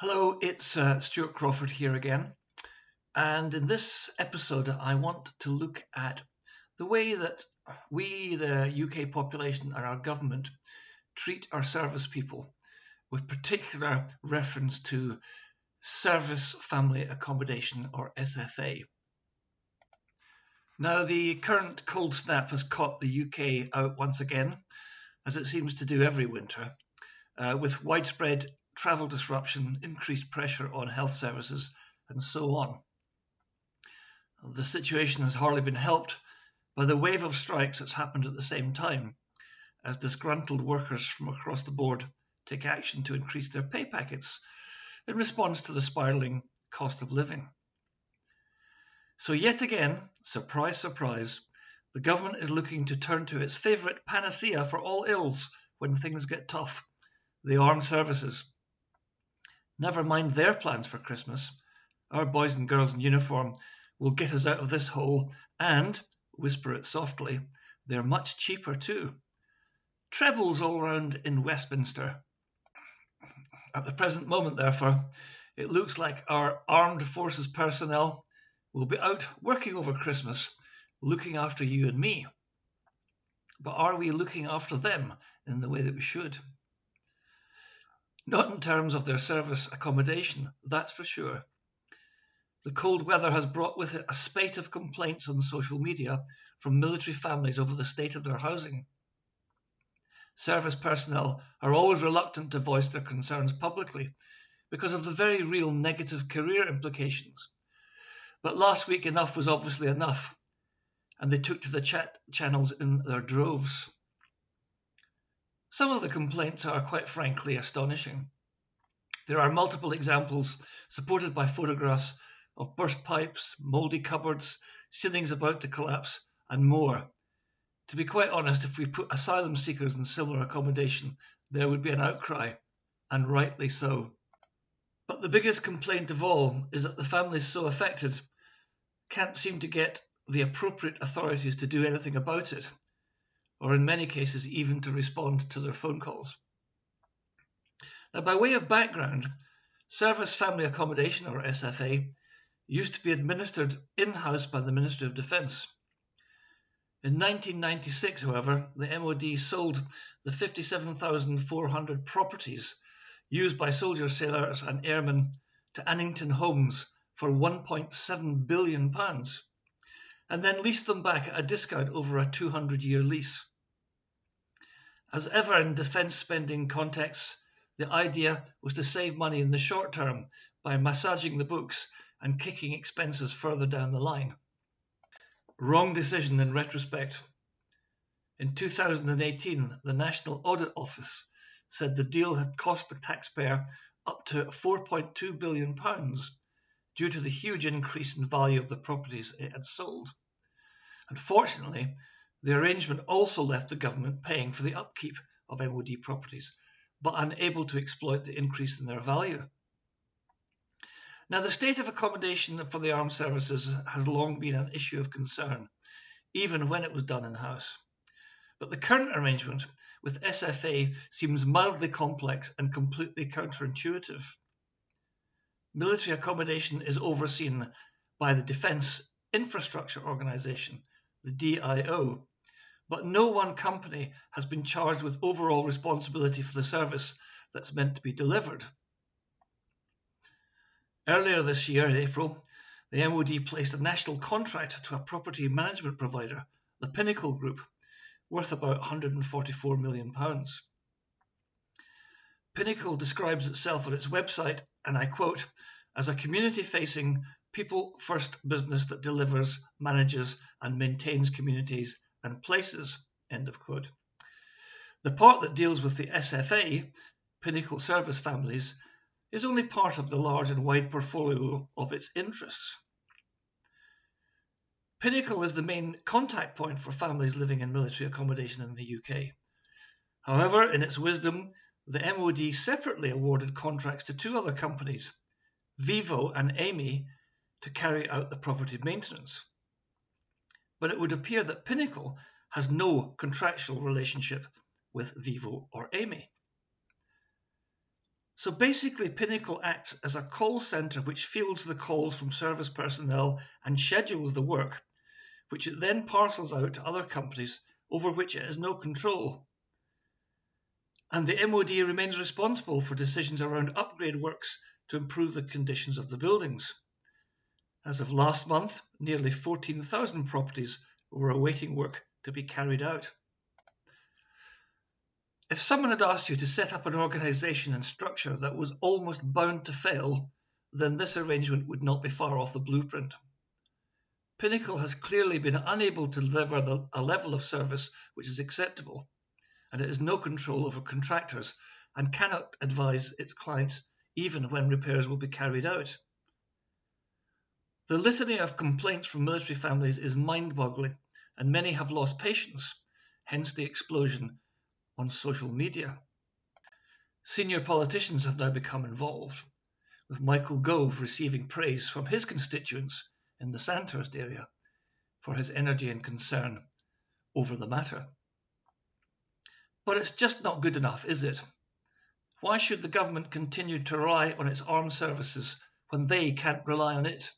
Hello, it's Stuart Crawford here again. And in this episode, I want to look at the way that we, the UK population, and our government treat our service people, with particular reference to service family accommodation, or SFA. Now, the current cold snap has caught the UK out once again, as it seems to do every winter, with widespread travel disruption, increased pressure on health services, and so on. The situation has hardly been helped by the wave of strikes that's happened at the same time, as disgruntled workers from across the board take action to increase their pay packets in response to the spiralling cost of living. So yet again, surprise, surprise, the government is looking to turn to its favourite panacea for all ills when things get tough, the armed services. Never mind their plans for Christmas. Our boys and girls in uniform will get us out of this hole, and, whisper it softly, they're much cheaper too. Trebles all round in Westminster. At the present moment, therefore, it looks like our armed forces personnel will be out working over Christmas, looking after you and me. But are we looking after them in the way that we should? Not in terms of their service accommodation, that's for sure. The cold weather has brought with it a spate of complaints on social media from military families over the state of their housing. Service personnel are always reluctant to voice their concerns publicly because of the very real negative career implications. But last week enough was obviously enough, and they took to the chat channels in their droves. Some of the complaints are quite frankly astonishing. There are multiple examples supported by photographs of burst pipes, mouldy cupboards, ceilings about to collapse, and more. To be quite honest, if we put asylum seekers in similar accommodation, there would be an outcry, and rightly so. But the biggest complaint of all is that the families so affected can't seem to get the appropriate authorities to do anything about it, or in many cases even to respond to their phone calls. Now, by way of background, Service Family Accommodation, or SFA, used to be administered in-house by the Ministry of Defence. In 1996, however, the MOD sold the 57,400 properties used by soldiers, sailors and airmen to Annington Homes for £1.7 billion, and then leased them back at a discount over a 200-year lease. As ever in defence spending contexts, the idea was to save money in the short term by massaging the books and kicking expenses further down the line. Wrong decision in retrospect. In 2018, the National Audit Office said the deal had cost the taxpayer up to £4.2 billion due to the huge increase in value of the properties it had sold. Unfortunately, the arrangement also left the government paying for the upkeep of MOD properties, but unable to exploit the increase in their value. Now, the state of accommodation for the armed services has long been an issue of concern, even when it was done in-house. But the current arrangement with SFA seems mildly complex and completely counterintuitive. Military accommodation is overseen by the Defence Infrastructure Organisation, the DIO, but no one company has been charged with overall responsibility for the service that's meant to be delivered. Earlier this year, in April, the MOD placed a national contract to a property management provider, the Pinnacle Group, worth about £144 million. Pinnacle describes itself on its website, and I quote, as a community-facing, people-first business that delivers, manages and maintains communities and places, end of quote. The part that deals with the SFA, Pinnacle Service Families, is only part of the large and wide portfolio of its interests. Pinnacle is the main contact point for families living in military accommodation in the UK. However, in its wisdom, the MOD separately awarded contracts to two other companies, Vivo and Amy, to carry out the property maintenance. But it would appear that Pinnacle has no contractual relationship with Vivo or Amy. So basically, Pinnacle acts as a call centre which fields the calls from service personnel and schedules the work, which it then parcels out to other companies over which it has no control. And the MOD remains responsible for decisions around upgrade works to improve the conditions of the buildings. As of last month, nearly 14,000 properties were awaiting work to be carried out. If someone had asked you to set up an organisation and structure that was almost bound to fail, then this arrangement would not be far off the blueprint. Pinnacle has clearly been unable to deliver a level of service which is acceptable, and it has no control over contractors and cannot advise its clients even when repairs will be carried out. The litany of complaints from military families is mind-boggling, and many have lost patience, hence the explosion on social media. Senior politicians have now become involved, with Michael Gove receiving praise from his constituents in the Sandhurst area for his energy and concern over the matter. But it's just not good enough, is it? Why should the government continue to rely on its armed services when they can't rely on it?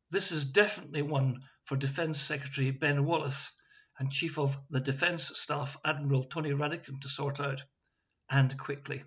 This is definitely one for Defence Secretary Ben Wallace and Chief of the Defence Staff Admiral Tony Radican to sort out, and quickly.